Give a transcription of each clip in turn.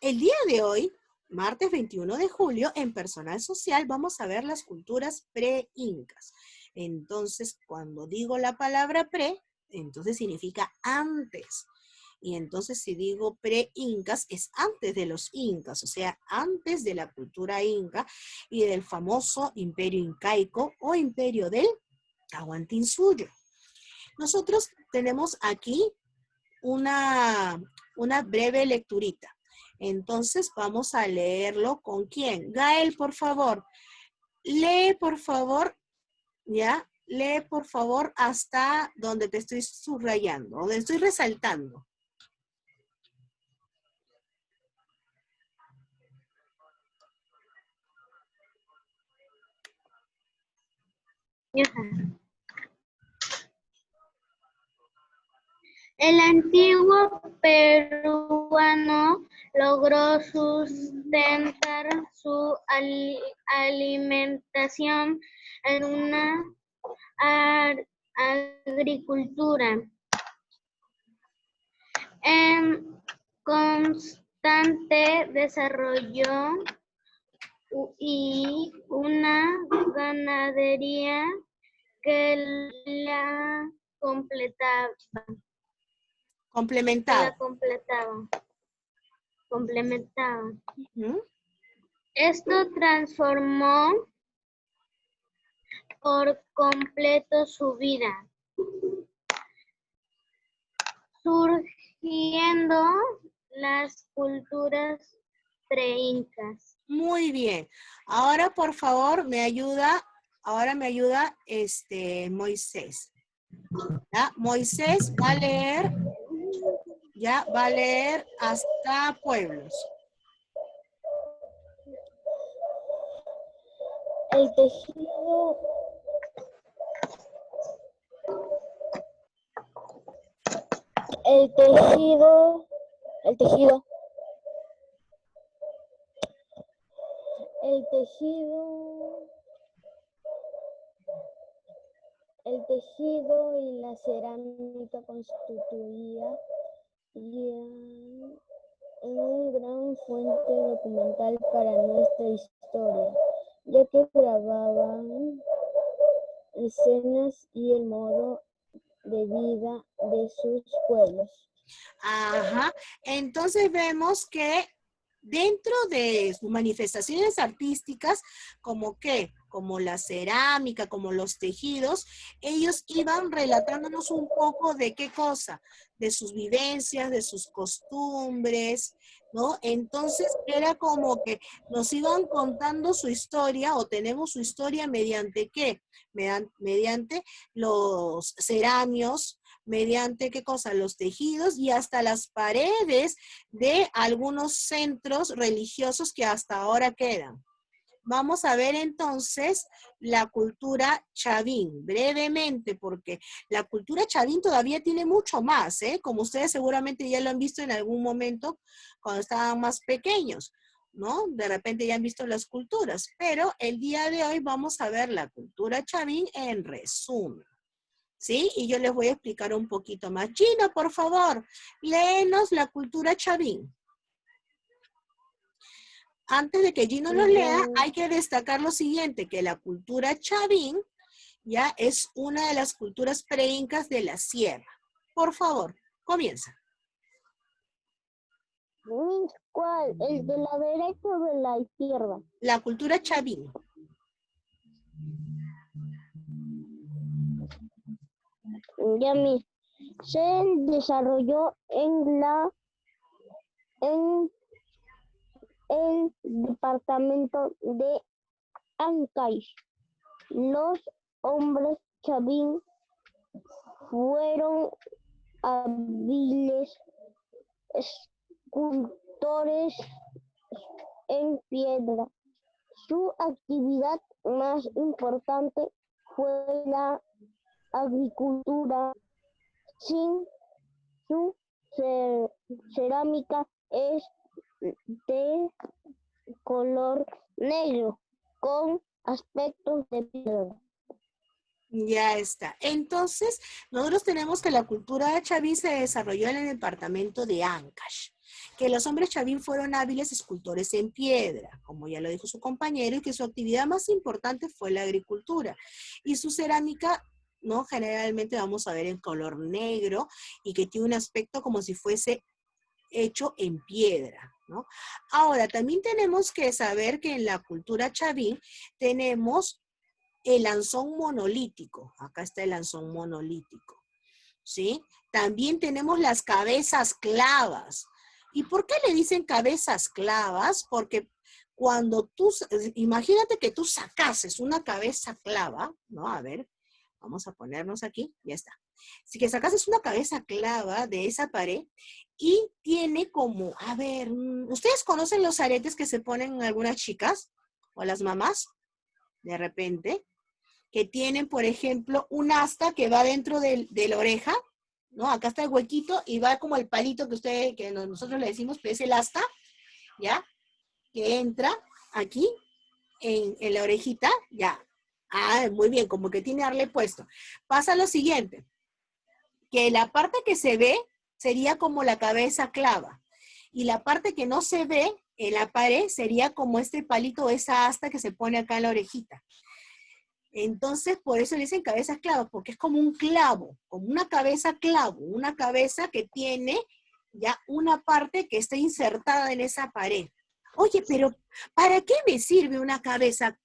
El día de hoy, martes 21 de julio, en Personal Social vamos a ver las culturas pre-incas. Entonces, cuando digo la palabra pre, entonces significa antes. Y entonces si digo pre-incas, es antes de los incas, o sea, antes de la cultura inca y del famoso imperio incaico o imperio del Tahuantinsuyo. Nosotros tenemos aquí una breve lecturita. Entonces vamos a leerlo con quién. Gael, por favor. Lee, por favor, ¿ya? Lee, por favor, hasta donde te estoy subrayando, donde estoy resaltando. El antiguo peruano logró sustentar su alimentación en una agricultura en constante desarrollo y una ganadería que la completaba. Complementado. Complementaba. ¿Mm? Esto transformó por completo su vida, surgiendo las culturas pre-incas. Muy bien. Ahora, por favor, me ayuda Moisés. ¿Ya? Moisés va a leer, ya va a leer hasta pueblos. El tejido y la cerámica constituían una gran fuente documental para nuestra historia, ya que grababan escenas y el modo de vida de sus pueblos. Ajá. Entonces vemos que dentro de sus manifestaciones artísticas, como la cerámica, como los tejidos, ellos iban relatándonos un poco de qué cosa, de sus vivencias, de sus costumbres, ¿no? Entonces era como que nos iban contando su historia o tenemos su historia mediante qué, mediante los ceramios, mediante qué cosa, los tejidos y hasta las paredes de algunos centros religiosos que hasta ahora quedan. Vamos a ver entonces la cultura chavín, brevemente, porque la cultura chavín todavía tiene mucho más, ¿eh? Como ustedes seguramente ya lo han visto en algún momento cuando estaban más pequeños, ¿no? De repente ya han visto las culturas, pero el día de hoy vamos a ver la cultura chavín en resumen. ¿Sí? Y yo les voy a explicar un poquito más. Gino, por favor, léenos la cultura chavín. Antes de que Gino nos lea, hay que destacar lo siguiente, que la cultura chavín ya es una de las culturas pre-incas de la sierra. Por favor, comienza. ¿Cuál? ¿El de la derecha o de la izquierda? La cultura chavín. Ya se desarrolló en el departamento de Ancash. Los hombres chavín fueron hábiles escultores en piedra. Su actividad más importante fue la agricultura. Sin su cerámica es de color negro con aspectos de piedra. Ya está. Entonces, nosotros tenemos que la cultura chavín se desarrolló en el departamento de Ancash. que los hombres chavín fueron hábiles escultores en piedra, como ya lo dijo su compañero, y que su actividad más importante fue la agricultura. Y su cerámica, ¿no? Generalmente vamos a ver en color negro y que tiene un aspecto como si fuese hecho en piedra, ¿no? Ahora, también tenemos que saber que en la cultura chavín tenemos el lanzón monolítico. Acá está el lanzón monolítico, ¿sí? También tenemos las cabezas clavas. ¿Y por qué le dicen cabezas clavas? Porque cuando tú, imagínate que tú sacases una cabeza clava, ¿no? A ver, vamos a ponernos aquí, ya está. Si que sacases una cabeza clava de esa pared y tiene como, a ver, ¿ustedes conocen los aretes que se ponen algunas chicas o las mamás? De repente, que tienen, por ejemplo, un asta que va dentro de la oreja, ¿no? Acá está el huequito y va como el palito que nosotros le decimos, pues es el asta, ¿ya? Que entra aquí en la orejita, ya. Ah, muy bien, como que tiene arle puesto. Pasa lo siguiente, que la parte que se ve sería como la cabeza clava y la parte que no se ve en la pared sería como este palito o esa asta que se pone acá en la orejita. Entonces, por eso le dicen cabezas clavas, porque es como un clavo, como una cabeza clavo, una cabeza que tiene ya una parte que está insertada en esa pared. Oye, pero ¿para qué me sirve una cabeza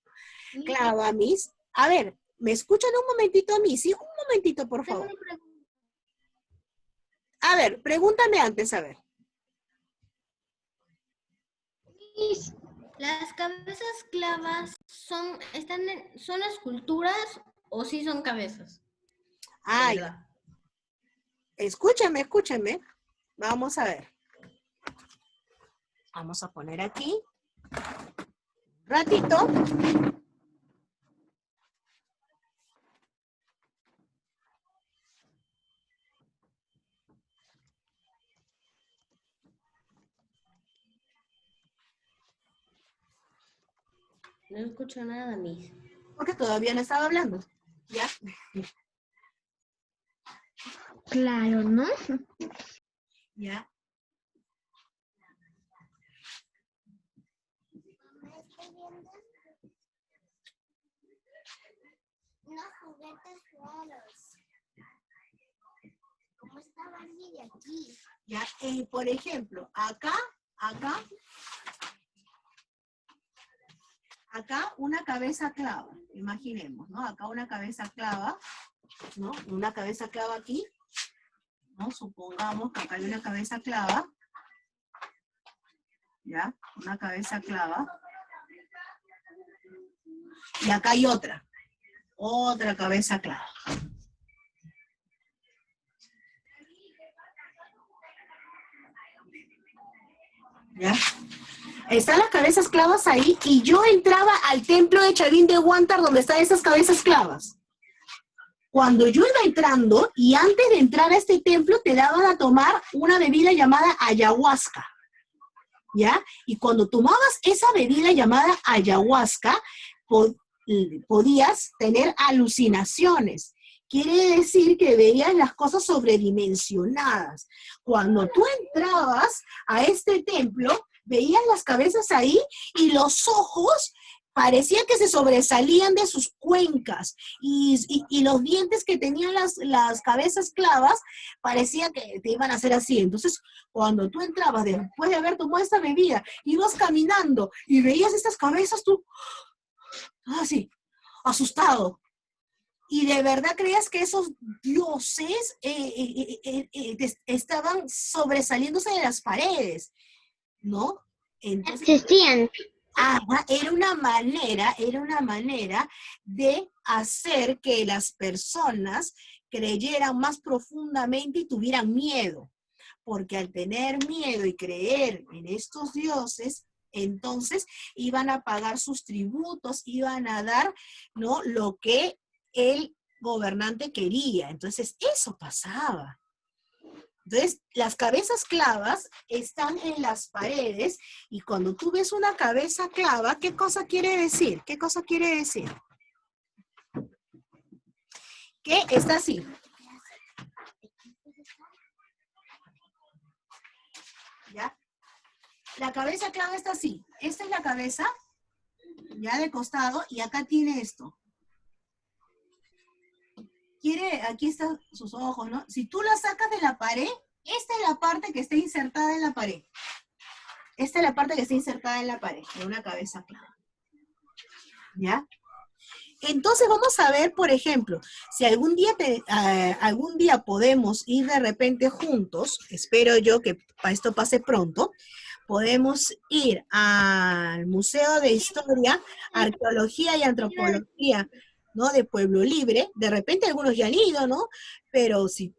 clava, Miss? A ver, ¿me escuchan un momentito a mí? Sí, un momentito, por favor. A ver, pregúntame antes, a ver. ¿Las cabezas clavas son esculturas o sí son cabezas? Ay, escúchame. Vamos a ver. Vamos a poner aquí. Ratito. No escucho nada, Miss. Porque todavía no estaba hablando. ¿Ya? Claro, ¿no? ¿Ya? Unos juguetes raros. Como esta Barbie de aquí. ¿Ya? Por ejemplo, acá una cabeza clava, imaginemos, ¿no? Acá una cabeza clava, ¿no? Una cabeza clava aquí, ¿no? Supongamos que acá hay una cabeza clava, ¿ya? Una cabeza clava. Y acá hay otra cabeza clava. ¿Ya? Están las cabezas clavas ahí y yo entraba al templo de Chavín de Huántar donde están esas cabezas clavas. Cuando yo iba entrando y antes de entrar a este templo te daban a tomar una bebida llamada ayahuasca, ¿ya? Y cuando tomabas esa bebida llamada ayahuasca, podías tener alucinaciones. Quiere decir que veías las cosas sobredimensionadas. Cuando tú entrabas a este templo, veías las cabezas ahí y los ojos parecía que se sobresalían de sus cuencas y los dientes que tenían las cabezas clavas parecía que te iban a hacer así. Entonces, cuando tú entrabas después de haber tomado esta bebida, ibas caminando y veías estas cabezas, tú, así, asustado. Y de verdad creías que esos dioses estaban sobresaliéndose de las paredes, ¿no? Entonces, Existían. era una manera de hacer que las personas creyeran más profundamente y tuvieran miedo. Porque al tener miedo y creer en estos dioses, entonces iban a pagar sus tributos, iban a dar, ¿no?, lo que el gobernante quería. Entonces, eso pasaba. Entonces, las cabezas clavas están en las paredes y cuando tú ves una cabeza clava, ¿qué cosa quiere decir? ¿Qué cosa quiere decir? Que está así. ¿Ya? La cabeza clava está así. Esta es la cabeza, ya de costado, y acá tiene esto. Aquí están sus ojos, ¿no? Si tú la sacas de la pared, esta es la parte que está insertada en la pared. Esta es la parte que está insertada en la pared, de una cabeza clava. ¿Ya? Entonces vamos a ver, por ejemplo, si algún día podemos ir de repente juntos, espero yo que esto pase pronto, podemos ir al Museo de Historia, Arqueología y Antropología, ¿no? De Pueblo Libre. De repente algunos ya han ido, ¿no? Pero si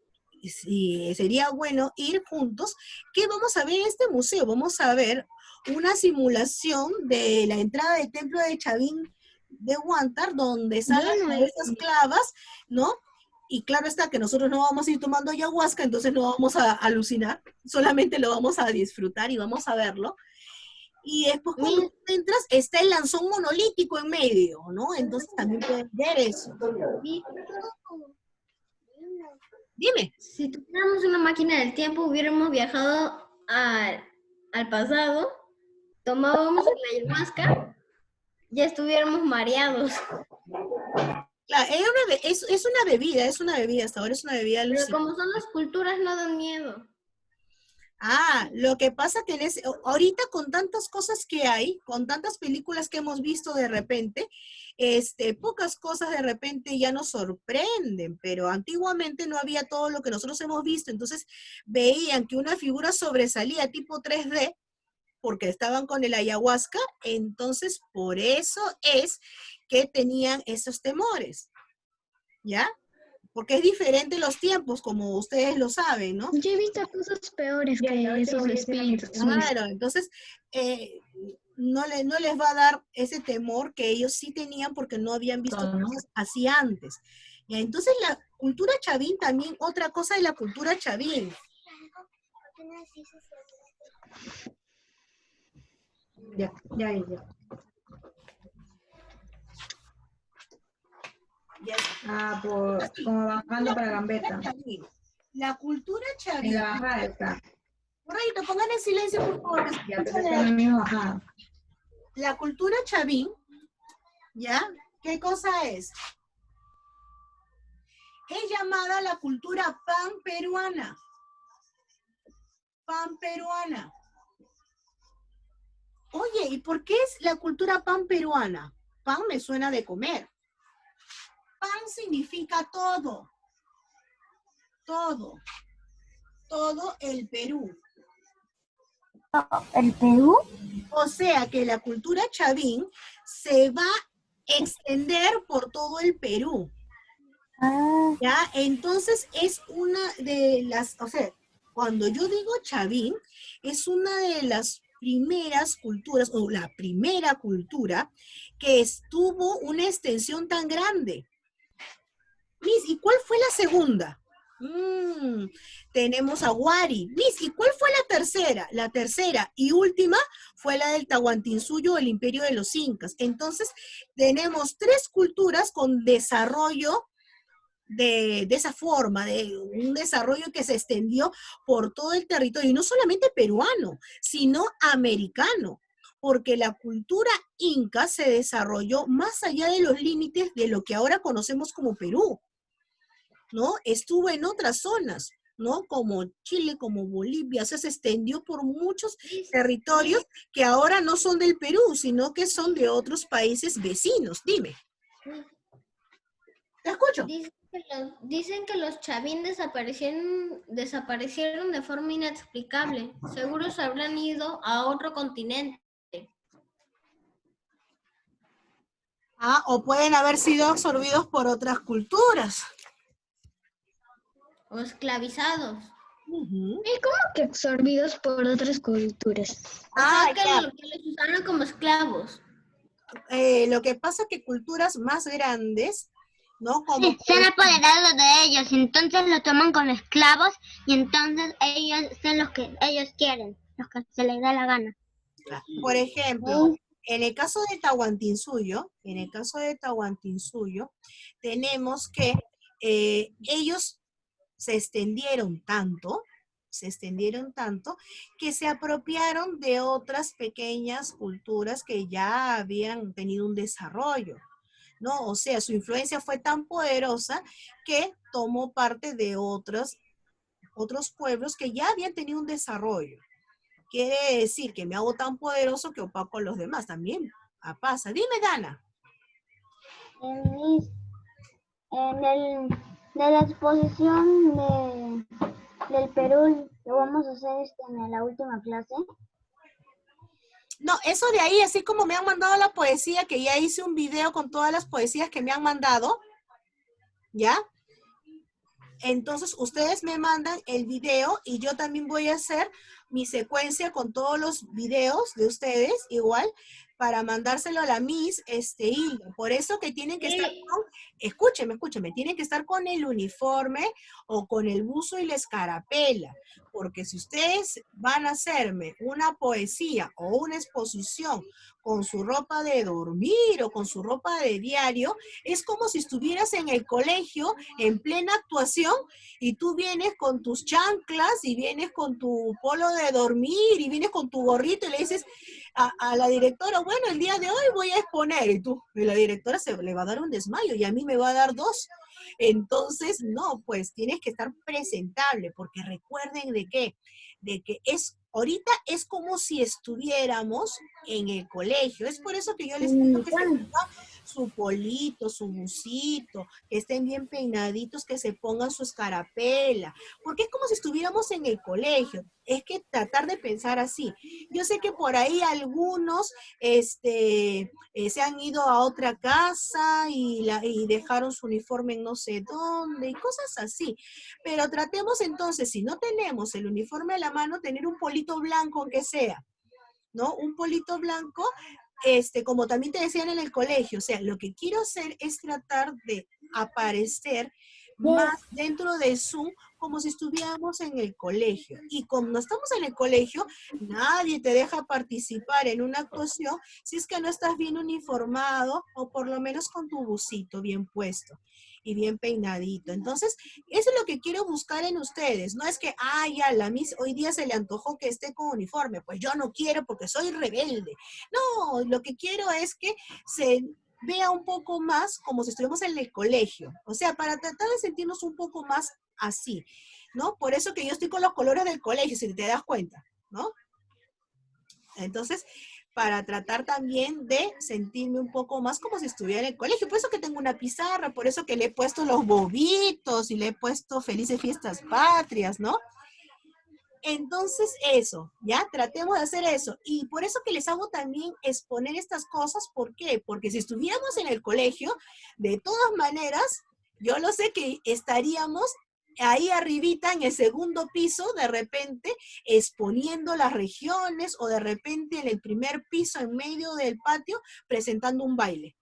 sería bueno ir juntos. ¿Qué vamos a ver en este museo? Vamos a ver una simulación de la entrada del templo de Chavín de Huántar, donde salen esas clavas, ¿no? Y claro está que nosotros no vamos a ir tomando ayahuasca, entonces no vamos a alucinar, solamente lo vamos a disfrutar y vamos a verlo. Y después cuando tú entras, está el lanzón monolítico en medio, ¿no? Entonces también pueden ver eso. Dime. Si tuviéramos una máquina del tiempo, hubiéramos viajado al pasado, tomábamos la ayahuasca, ya estuviéramos mareados. Claro, es una bebida, hasta ahora es una bebida Pero alucinante. como son las culturas, no dan miedo. Lo que pasa que ahorita con tantas cosas que hay, con tantas películas que hemos visto de repente, pocas cosas de repente ya nos sorprenden, pero antiguamente no había todo lo que nosotros hemos visto, entonces veían que una figura sobresalía tipo 3D, porque estaban con el ayahuasca, entonces por eso es que tenían esos temores, ¿ya? Porque es diferente los tiempos, como ustedes lo saben, ¿no? Yo he visto cosas peores que esos espíritus. Claro, entonces no les va a dar ese temor que ellos sí tenían porque no habían visto cosas así antes. Y entonces la cultura chavín también, otra cosa de la cultura chavín. Ya. Como bajando para Gambetta. La cultura En chavín. la bajada está. Correcto, pongan en silencio, por favor. que se Ya, pero escucha está en la misma bajada. La cultura chavín, ¿ya? ¿Qué cosa es? Es llamada la cultura pan-peruana. Pan-peruana. Oye, ¿y por qué es la cultura pan-peruana? Pan me suena de comer. Pan significa todo. Todo. Todo el Perú. ¿El Perú? O sea que la cultura chavín se va a extender por todo el Perú. ¿Ya? Entonces es una de las, o sea, cuando yo digo chavín, es una de las primeras culturas, o la primera cultura que tuvo una extensión tan grande. Miss, ¿y cuál fue la segunda? Tenemos a Huari. Miss, ¿y cuál fue la tercera? La tercera y última fue la del Tahuantinsuyo, el imperio de los incas. Entonces, tenemos 3 culturas con desarrollo de esa forma, de un desarrollo que se extendió por todo el territorio, y no solamente peruano, sino americano, porque la cultura inca se desarrolló más allá de los límites de lo que ahora conocemos como Perú, ¿no? Estuvo en otras zonas, ¿no? Como Chile, como Bolivia, o sea, se extendió por muchos territorios que ahora no son del Perú, sino que son de otros países vecinos. Dime. Te escucho. Dicen que los chavín desaparecieron de forma inexplicable. Seguro se habrán ido a otro continente. O pueden haber sido absorbidos por otras culturas. O esclavizados. ¿Y cómo que absorbidos por otras culturas? O sea, Claro. que los usaron como esclavos. Lo que pasa es que culturas más grandes, ¿no? Como Sí, se han apoderado de ellos, entonces los toman como esclavos y entonces ellos son los que ellos quieren, los que se les da la gana. por ejemplo, en el caso de Tahuantinsuyo, tenemos que ellos se extendieron tanto, se extendieron tanto que se apropiaron de otras pequeñas culturas que ya habían tenido un desarrollo, ¿no? O sea, su influencia fue tan poderosa que tomó parte de otros pueblos que ya habían tenido un desarrollo. Quiere decir que me hago tan poderoso que opaco a los demás. También pasa. Dime, Dana. De la exposición del Perú, lo vamos a hacer en la última clase. No, eso de ahí, así como me han mandado la poesía, que ya hice un video con todas las poesías que me han mandado, ¿ya? Entonces, ustedes me mandan el video y yo también voy a hacer mi secuencia con todos los videos de ustedes, igual, para mandárselo a la Miss Hilda. Por eso que tienen que estar con, escúcheme, tienen que estar con el uniforme o con el buzo y la escarapela. Porque si ustedes van a hacerme una poesía o una exposición con su ropa de dormir o con su ropa de diario, es como si estuvieras en el colegio en plena actuación y tú vienes con tus chanclas y vienes con tu polo de dormir y vienes con tu gorrito y le dices a la directora, bueno, el día de hoy voy a exponer, y la directora le va a dar un desmayo y a mí me va a dar dos. Entonces, no, pues tienes que estar presentable, porque recuerden de que ahorita es como si estuviéramos en el colegio. Es por eso que yo les pido que se pongan su polito, su busito, que estén bien peinaditos, que se pongan su escarapela, porque es como si estuviéramos en el colegio. Es que tratar de pensar así. Yo sé que por ahí algunos se han ido a otra casa y dejaron su uniforme en no sé dónde y cosas así. Pero tratemos entonces, si no tenemos el uniforme a la mano, tener un polito blanco aunque sea, ¿no? Un polito blanco, como también te decían en el colegio. O sea, lo que quiero hacer es tratar de aparecer más dentro del Zoom como si estuviéramos en el colegio. Y como no estamos en el colegio, nadie te deja participar en una actuación si es que no estás bien uniformado o por lo menos con tu busito bien puesto y bien peinadito. Entonces, eso es lo que quiero buscar en ustedes. No es que, ya, la Miss hoy día se le antojó que esté con uniforme. Pues yo no quiero porque soy rebelde. No, lo que quiero es que se vea un poco más como si estuviéramos en el colegio. O sea, para tratar de sentirnos un poco más así, ¿no? Por eso que yo estoy con los colores del colegio, si te das cuenta, ¿no? Entonces, para tratar también de sentirme un poco más como si estuviera en el colegio. Por eso que tengo una pizarra, por eso que le he puesto los bobitos y le he puesto felices fiestas patrias, ¿no? Entonces eso, ya, tratemos de hacer eso. Y por eso que les hago también exponer estas cosas. ¿Por qué? Porque si estuviéramos en el colegio, de todas maneras, yo lo sé que estaríamos ahí arribita en el segundo piso, de repente exponiendo las regiones, o de repente en el primer piso, en medio del patio, presentando un baile.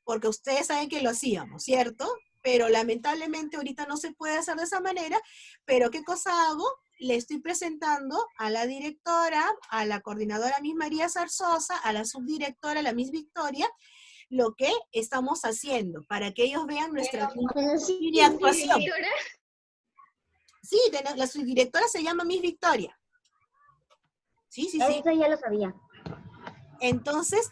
Porque ustedes saben que lo hacíamos, ¿cierto? Pero lamentablemente ahorita no se puede hacer de esa manera. Pero ¿qué cosa hago? Le estoy presentando a la directora, a la coordinadora Miss María Zarzosa, a la subdirectora, la Miss Victoria, lo que estamos haciendo, para que ellos vean nuestra mini actuación. Sí, la subdirectora se llama Miss Victoria. Sí. Eso ya lo sabía. Entonces,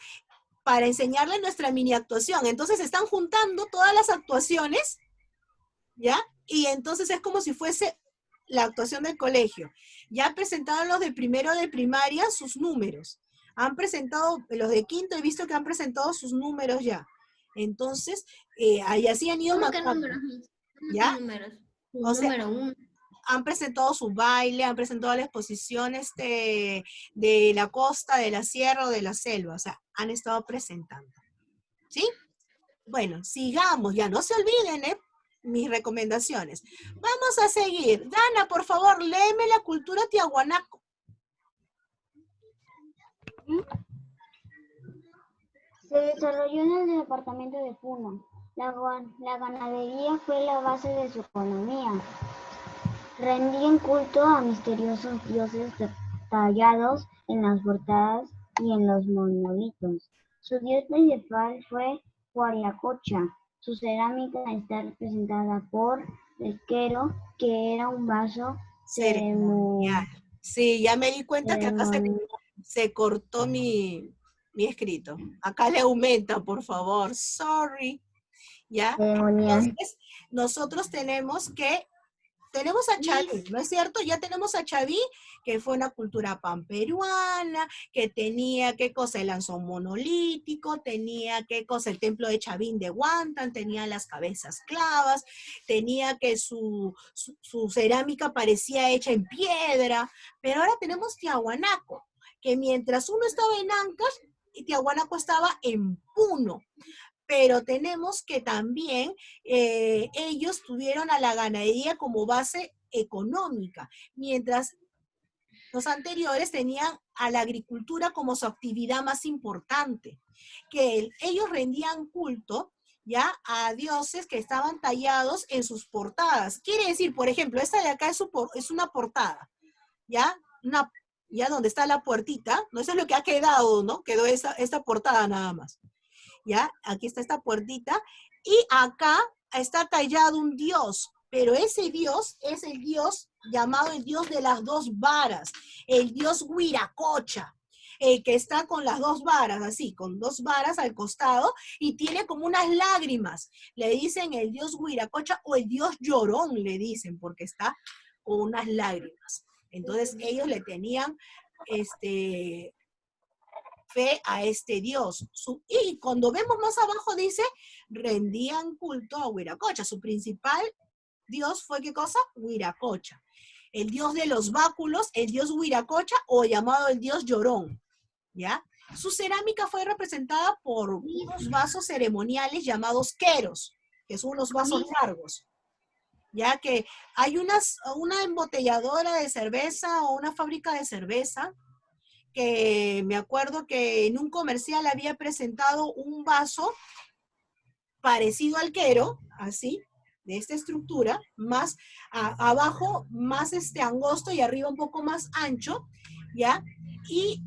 para enseñarles nuestra mini actuación. Entonces están juntando todas las actuaciones, ¿ya? Y entonces es como si fuese la actuación del colegio. Ya presentaron los de primero de primaria sus números. Han presentado, los de quinto he visto que han presentado sus números ya. Entonces, ahí así han ido ¿Cómo números? ¿Ya? Números. O sea, Número 1. han presentado su baile, han presentado la exposición de la costa, de la sierra o de la selva. O sea, han estado presentando. ¿Sí? Bueno, sigamos, ya no se olviden, mis recomendaciones. Vamos a seguir. Dana, por favor, léeme la cultura tiahuanaco. Se desarrolló en el departamento de Puno. La ganadería fue la base de su economía. Rendían culto a misteriosos dioses tallados en las portadas y en los monolitos. Su dios principal fue Huaylacocha. Su cerámica está representada por el quero, que era un vaso Ceremonial. Sí, ya me di cuenta que acá Ceremonial. se cortó mi escrito. Acá le aumenta, por favor. Sorry. ¿Ya? Entonces, nosotros tenemos a Chaví, ¿no es cierto? Ya tenemos a Chaví, que fue una cultura panperuana, que tenía, ¿qué cosa? El lanzón monolítico, tenía, ¿qué cosa? El templo de Chavín de Huantan, tenía las cabezas clavas, tenía que su cerámica parecía hecha en piedra, pero ahora tenemos Tiahuanaco, que mientras uno estaba en Ancash, Tiahuanaco estaba en Puno. Pero tenemos que también ellos tuvieron a la ganadería como base económica, mientras los anteriores tenían a la agricultura como su actividad más importante, que ellos rendían culto ya a dioses que estaban tallados en sus portadas. Quiere decir, por ejemplo, esta de acá es una portada, ¿ya? Ya donde está la puertita, ¿no? Eso es lo que ha quedado, ¿no? Quedó esta portada nada más. ¿Ya? Aquí está esta puertita, y acá está tallado un dios, pero ese dios es el dios llamado el dios de las dos varas, el dios Huiracocha, el que está con las dos varas, así, con dos varas al costado, y tiene como unas lágrimas. Le dicen el dios Huiracocha o el dios llorón, le dicen, porque está con unas lágrimas. Entonces ellos le tenían fe a este dios. Y cuando vemos más abajo dice, rendían culto a Huiracocha. Su principal dios fue, ¿qué cosa? Huiracocha. El dios de los báculos, el dios Huiracocha, o llamado el dios Llorón, ¿ya? Su cerámica fue representada por unos vasos ceremoniales llamados queros, que son unos vasos largos, ya que hay una embotelladora de cerveza o una fábrica de cerveza que me acuerdo que en un comercial había presentado un vaso parecido al quero, así, de esta estructura, más abajo, más angosto y arriba un poco más ancho, ¿ya? Y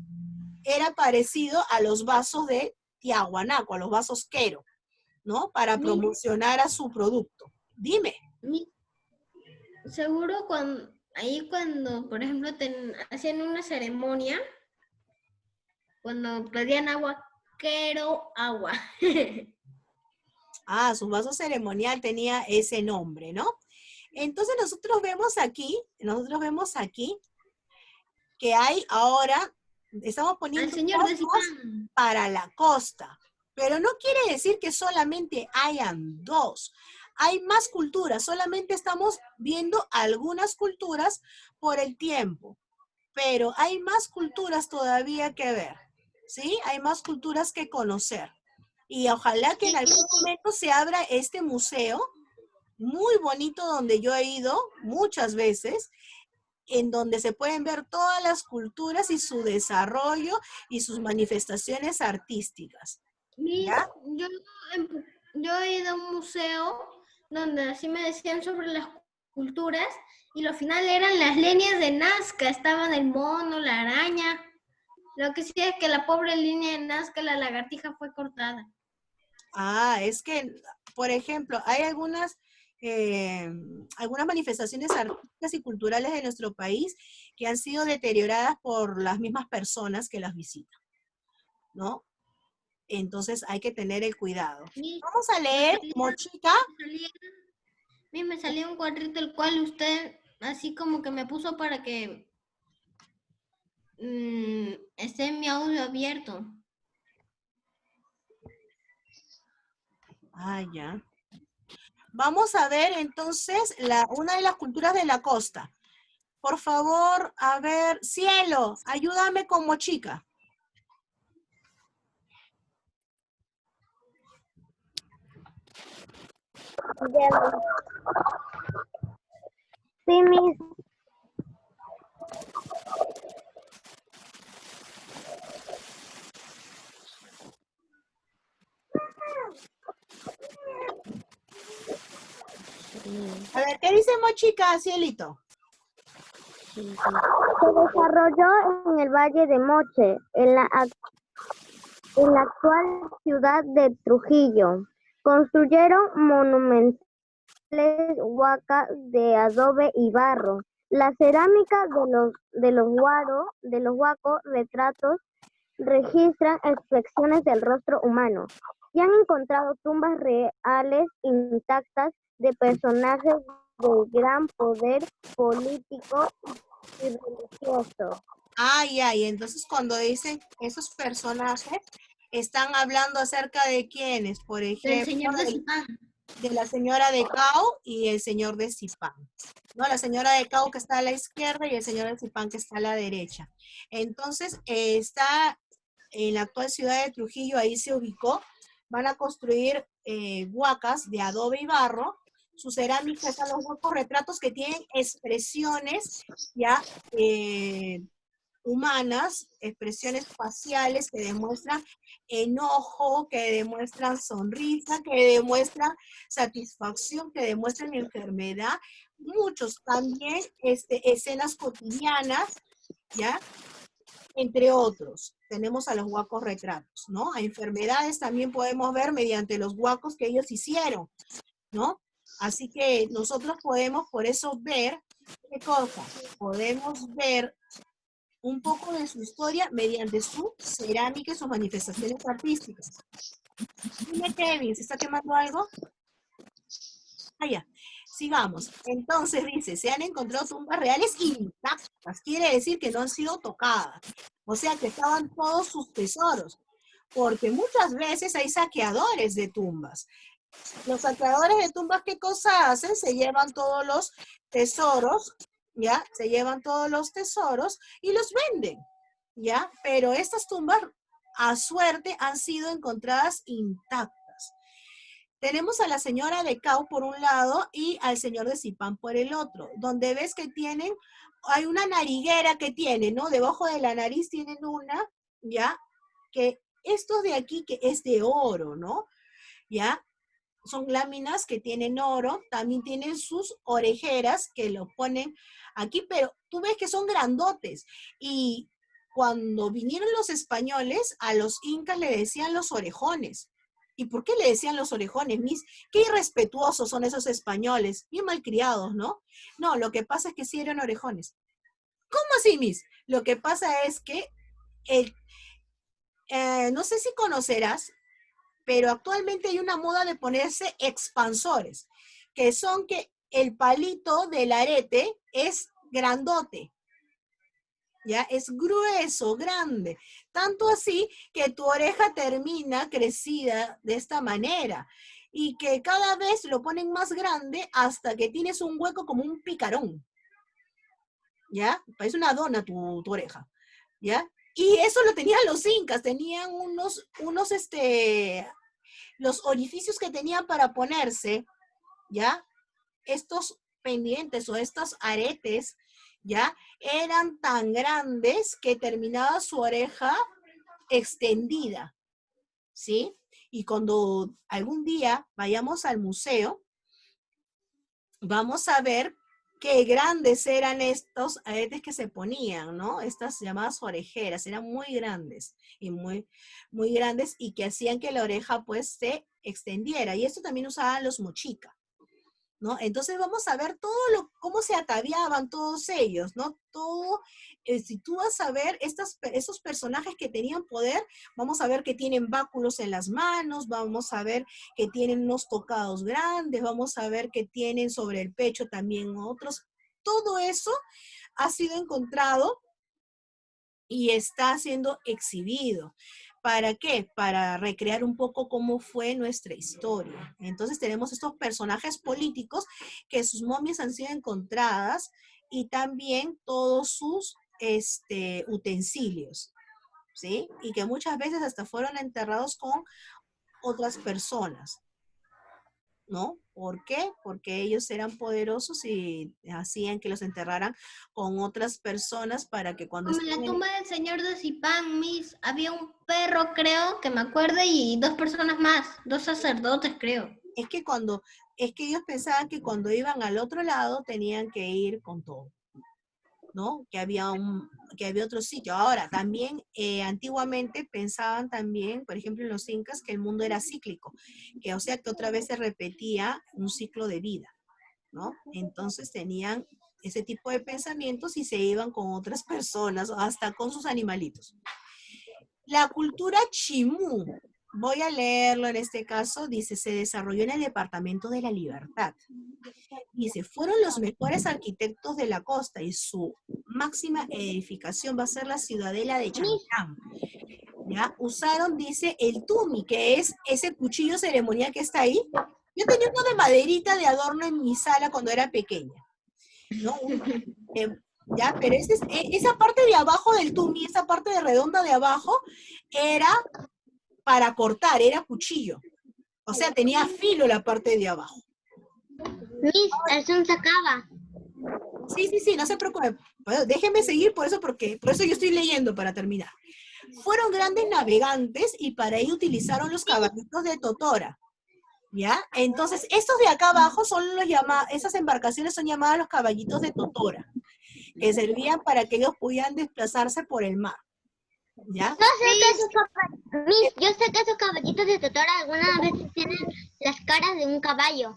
era parecido a los vasos de Tiahuanaco, a los vasos quero, ¿no? Para promocionar a su producto. Dime. Seguro cuando, por ejemplo, hacían una ceremonia, cuando pedían agua, quiero agua. Su vaso ceremonial tenía ese nombre, ¿no? Entonces nosotros vemos aquí que hay ahora, estamos poniendo cosas para la costa, pero no quiere decir que solamente hayan dos. Hay más culturas, solamente estamos viendo algunas culturas por el tiempo, pero hay más culturas todavía que ver, ¿sí? Hay más culturas que conocer. Y ojalá que en algún momento se abra este museo muy bonito donde yo he ido muchas veces, en donde se pueden ver todas las culturas y su desarrollo y sus manifestaciones artísticas. ¿Ya? Yo he ido a un museo donde así me decían sobre las culturas y lo final eran las líneas de Nazca, estaban el mono, la araña. Lo que sí es que la pobre línea de Nazca, la lagartija, fue cortada. Es que, por ejemplo, hay algunas manifestaciones artísticas y culturales de nuestro país que han sido deterioradas por las mismas personas que las visitan, ¿no? Entonces hay que tener el cuidado. Vamos a leer, Mochica. Me salió un cuadrito el cual usted así como que me puso para que esté mi audio abierto. Ya. Vamos a ver entonces una de las culturas de la costa. Por favor, a ver, Cielo, ayúdame con Mochica. Sí, mis. A ver, ¿qué dice Mochica, Cielito? Se desarrolló en el Valle de Moche, en la actual ciudad de Trujillo. Construyeron monumentales huacas de adobe y barro, La cerámica de los huacos retratos registran expresiones del rostro humano. Se han encontrado tumbas reales intactas de personajes de gran poder político y religioso. Ay, ay, entonces cuando dicen esos personajes, están hablando acerca de quiénes, por Del ejemplo, señor de Zipán. de la señora de Cao y el señor de Zipán. ¿No? La señora de Cao que está a la izquierda y el señor de Zipán que está a la derecha. Entonces, está en la actual ciudad de Trujillo, ahí se ubicó. Van a construir huacas de adobe y barro. Su cerámica están los huecos retratos que tienen expresiones ya humanas, expresiones faciales que demuestran enojo, que demuestran sonrisa, que demuestran satisfacción, que demuestran enfermedad. Muchos también escenas cotidianas, ¿ya? Entre otros. Tenemos a los huacos retratos, ¿no? A enfermedades también podemos ver mediante los huacos que ellos hicieron, ¿no? Así que nosotros podemos por eso ver, ¿qué cosa? Podemos ver un poco de su historia mediante su cerámica y sus manifestaciones artísticas. Dime, Kevin, ¿se está quemando algo? Ah, ya. Sigamos. Entonces dice, se han encontrado tumbas reales intactas. Quiere decir que no han sido tocadas. O sea, que estaban todos sus tesoros. Porque muchas veces hay saqueadores de tumbas. Los saqueadores de tumbas, ¿qué cosa hacen? Se llevan todos los tesoros, ¿ya? Se llevan todos los tesoros y los venden, ¿ya? Pero estas tumbas, a suerte, han sido encontradas intactas. Tenemos a la señora de Cao por un lado y al señor de Zipán por el otro, donde ves que tienen, hay una nariguera que tienen, ¿no? Debajo de la nariz tienen una, ¿ya? Que esto de aquí que es de oro, ¿no? ¿Ya? Son láminas que tienen oro, también tienen sus orejeras que lo ponen aquí, pero tú ves que son grandotes. Y cuando vinieron los españoles, a los incas le decían los orejones. ¿Y por qué le decían los orejones, mis? Qué irrespetuosos son esos españoles, bien malcriados, ¿no? No, lo que pasa es que sí eran orejones. ¿Cómo así, mis? Lo que pasa es que, no sé si conocerás, pero actualmente hay una moda de ponerse expansores, que son que el palito del arete es grandote, ya es grueso, grande, tanto así que tu oreja termina crecida de esta manera y que cada vez lo ponen más grande hasta que tienes un hueco como un picarón, ¿ya? Parece una dona tu oreja, ¿ya? Y eso lo tenían los incas, tenían los orificios que tenían para ponerse, ¿ya? Estos pendientes o estos aretes, ¿ya? Eran tan grandes que terminaba su oreja extendida, ¿sí? Y cuando algún día vayamos al museo, vamos a ver qué grandes eran estos aretes que se ponían, ¿no? Estas llamadas orejeras, eran muy grandes y muy, muy grandes y que hacían que la oreja pues se extendiera. Y esto también usaban los mochicas, ¿no? Entonces vamos a ver cómo se ataviaban todos ellos, ¿no? Todo, si tú vas a ver esos personajes que tenían poder, vamos a ver que tienen báculos en las manos, vamos a ver que tienen unos tocados grandes, vamos a ver que tienen sobre el pecho también otros. Todo eso ha sido encontrado y está siendo exhibido. ¿Para qué? Para recrear un poco cómo fue nuestra historia. Entonces tenemos estos personajes políticos que sus momias han sido encontradas y también todos sus utensilios, ¿sí? Y que muchas veces hasta fueron enterrados con otras personas, ¿no? ¿Por qué? Porque ellos eran poderosos y hacían que los enterraran con otras personas para que cuando Como en la estén tumba del señor de Zipán, Miss, había un perro, creo, que me acuerdo, y dos personas más, dos sacerdotes, creo. es que ellos pensaban que cuando iban al otro lado tenían que ir con todo, ¿no? Que había otro sitio. Ahora, también antiguamente pensaban también, por ejemplo, en los incas, que el mundo era cíclico, que o sea que otra vez se repetía un ciclo de vida, ¿no? Entonces tenían ese tipo de pensamientos y se iban con otras personas, hasta con sus animalitos. La cultura Chimú, voy a leerlo en este caso, dice, se desarrolló en el Departamento de la Libertad. Dice, fueron los mejores arquitectos de la costa y su máxima edificación va a ser la ciudadela de Chancán. ¿Ya? Usaron, dice, el tumi, que es ese cuchillo ceremonial que está ahí. Yo tenía uno de maderita de adorno en mi sala cuando era pequeña, ¿no? Ya, pero esa parte de abajo del tumi, esa parte de redonda de abajo, era para cortar, era cuchillo. O sea, tenía filo la parte de abajo. Miss, eso se acaba. Sí, no se preocupe. Bueno, déjeme seguir por eso yo estoy leyendo para terminar. Fueron grandes navegantes y para ello utilizaron los caballitos de Totora. ¿Ya? Entonces, estos de acá abajo son los llamados, esas embarcaciones son llamadas los caballitos de Totora, que servían para que ellos pudieran desplazarse por el mar. ¿Ya? Yo sé que esos caballitos de Totora algunas veces tienen las caras de un caballo.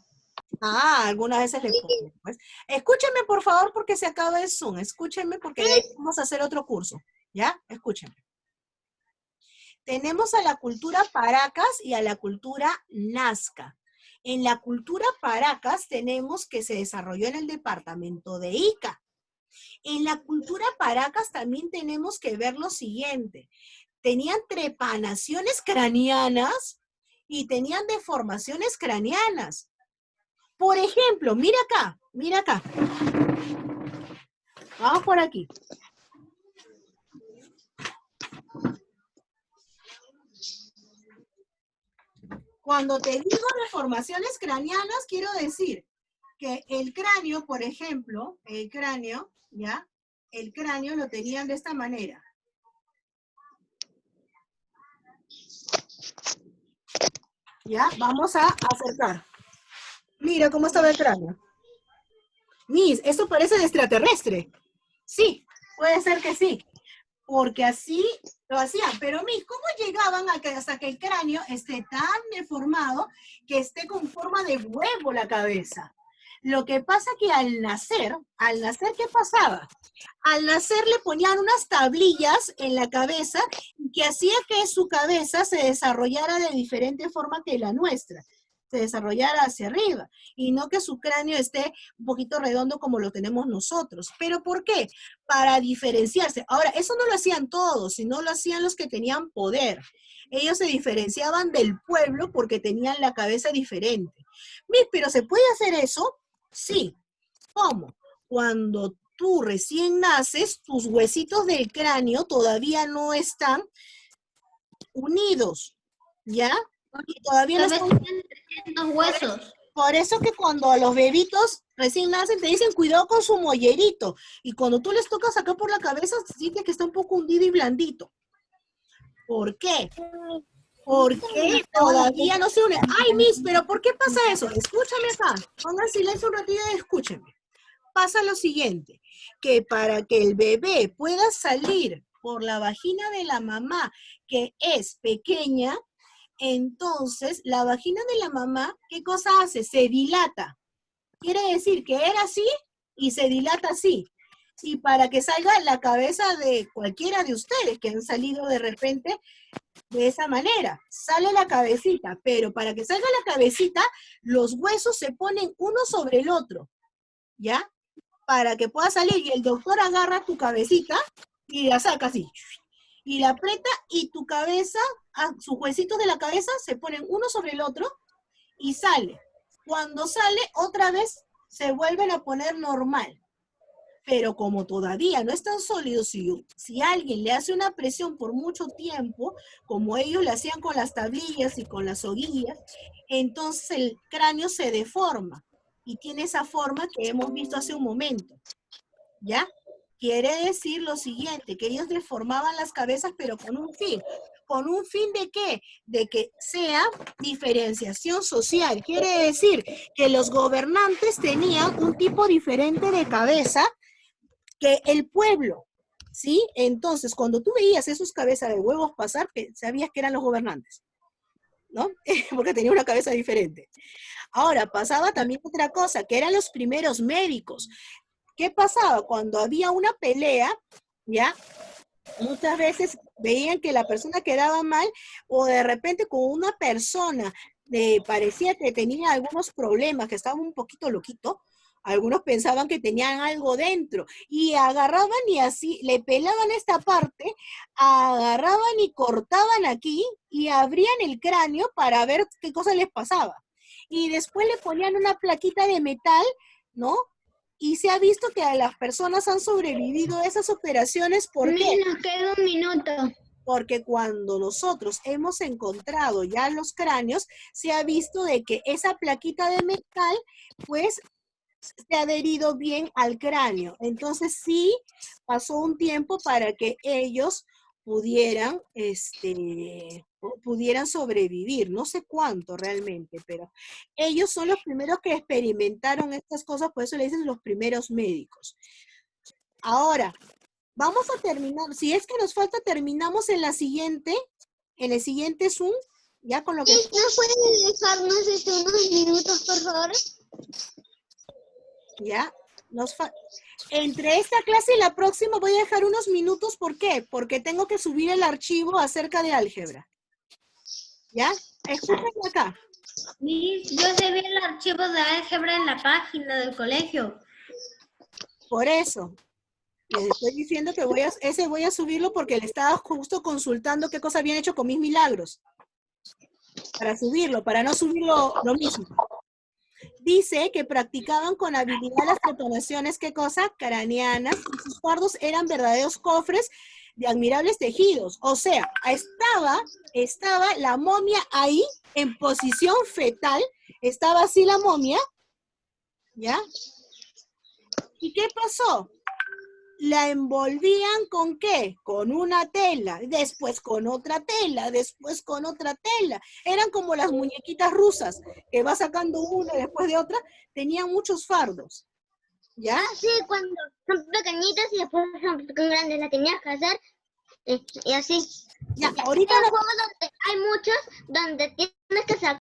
Ah, algunas veces le pongo. Pues. Escúchenme, por favor, porque se acaba el Zoom. Escúchenme porque vamos a hacer otro curso. ¿Ya? Escúchenme. Tenemos a la cultura Paracas y a la cultura Nazca. En la cultura Paracas tenemos que se desarrolló en el departamento de Ica. En la cultura Paracas también tenemos que ver lo siguiente. Tenían trepanaciones craneanas y tenían deformaciones craneanas. Por ejemplo, mira acá, mira acá. Vamos por aquí. Cuando te digo deformaciones craneanas, quiero decir que el cráneo, por ejemplo, el cráneo, ¿ya? El cráneo lo tenían de esta manera. ¿Ya? Vamos a acercar. Mira cómo estaba el cráneo. Miss, esto parece de extraterrestre. Sí, puede ser que sí. Porque así lo hacían. Pero, Miss, ¿cómo llegaban hasta que el cráneo esté tan deformado que esté con forma de huevo la cabeza? Lo que pasa que al nacer, ¿qué pasaba? Al nacer le ponían unas tablillas en la cabeza que hacía que su cabeza se desarrollara de diferente forma que la nuestra. Se desarrollara hacia arriba y no que su cráneo esté un poquito redondo como lo tenemos nosotros. ¿Pero por qué? Para diferenciarse. Ahora, eso no lo hacían todos, sino lo hacían los que tenían poder. Ellos se diferenciaban del pueblo porque tenían la cabeza diferente. ¿Pero se puede hacer eso? Sí. ¿Cómo? Cuando tú recién naces, tus huesitos del cráneo todavía no están unidos, ¿ya? Y todavía no están... Los huesos. Por eso que cuando a los bebitos recién nacen te dicen cuidado con su mollerito. Y cuando tú les tocas acá por la cabeza, se siente que está un poco hundido y blandito. ¿Por qué? Porque todavía no se une. Ay, Miss, pero ¿por qué pasa eso? Escúchame acá. Pongan silencio un ratito y escúchame. Pasa lo siguiente, que para que el bebé pueda salir por la vagina de la mamá, que es pequeña, entonces la vagina de la mamá, ¿qué cosa hace? Se dilata. Quiere decir que era así y se dilata así. Y para que salga la cabeza de cualquiera de ustedes que han salido de repente de esa manera, sale la cabecita, pero para que salga la cabecita, los huesos se ponen uno sobre el otro, ¿ya? Para que pueda salir y el doctor agarra tu cabecita y la saca así, y la aprieta y tu cabeza, sus huesitos de la cabeza se ponen uno sobre el otro y sale. Cuando sale, otra vez se vuelven a poner normal. Pero como todavía no están sólidos, si alguien le hace una presión por mucho tiempo, como ellos le hacían con las tablillas y con las soguillas, entonces el cráneo se deforma y tiene esa forma que hemos visto hace un momento, ¿ya? Quiere decir lo siguiente, que ellos deformaban las cabezas, pero con un fin. ¿Con un fin de qué? De que sea diferenciación social. Quiere decir que los gobernantes tenían un tipo diferente de cabeza que el pueblo, ¿sí? Entonces, cuando tú veías esos cabezas de huevos pasar, sabías que eran los gobernantes, ¿no? Porque tenía una cabeza diferente. Ahora, pasaba también otra cosa, que eran los primeros médicos. ¿qué pasaba? Cuando había una pelea, ¿ya? Muchas veces veían que la persona quedaba mal o de repente con una persona parecía que tenía algunos problemas, que estaba un poquito loquito. Algunos pensaban que tenían algo dentro y agarraban y así, le pelaban esta parte, agarraban y cortaban aquí y abrían el cráneo para ver qué cosa les pasaba. Y después le ponían una plaquita de metal, ¿no? Y se ha visto que a las personas han sobrevivido a esas operaciones. ¿Por qué? Nos queda un minuto. Porque cuando nosotros hemos encontrado ya los cráneos, se ha visto de que esa plaquita de metal, pues, se ha adherido bien al cráneo. Entonces sí pasó un tiempo para que ellos pudieran, pudieran sobrevivir. No sé cuánto realmente, pero ellos son los primeros que experimentaron estas cosas, por eso le dicen los primeros médicos. Ahora, vamos a terminar. Si es que nos falta, terminamos en el siguiente Zoom, ya con lo que... ¿No pueden dejarnos unos minutos, por favor? Ya, entre esta clase y la próxima voy a dejar unos minutos. ¿Por qué? Porque tengo que subir el archivo acerca de álgebra. ¿Ya? Escúchenme acá. Yo se vi el archivo de álgebra en la página del colegio. Por eso. Les estoy diciendo que ese voy a subirlo porque le estaba justo consultando qué cosa habían hecho con mis milagros. Para subirlo, para no subirlo lo mismo. Dice que practicaban con habilidad las preparaciones, ¿qué cosa? Craneanas, y sus fardos eran verdaderos cofres de admirables tejidos. O sea, estaba la momia ahí, en posición fetal, estaba así la momia, ¿ya? ¿Y qué pasó? La envolvían ¿con qué? Con una tela, después con otra tela, después con otra tela. Eran como las muñequitas rusas, que va sacando una después de otra, tenían muchos fardos. ¿Ya? Sí, cuando son pequeñitas y después son grandes, las tenías que hacer y así. Ya, ahorita Hay juegos donde hay muchos, donde tienes que sacar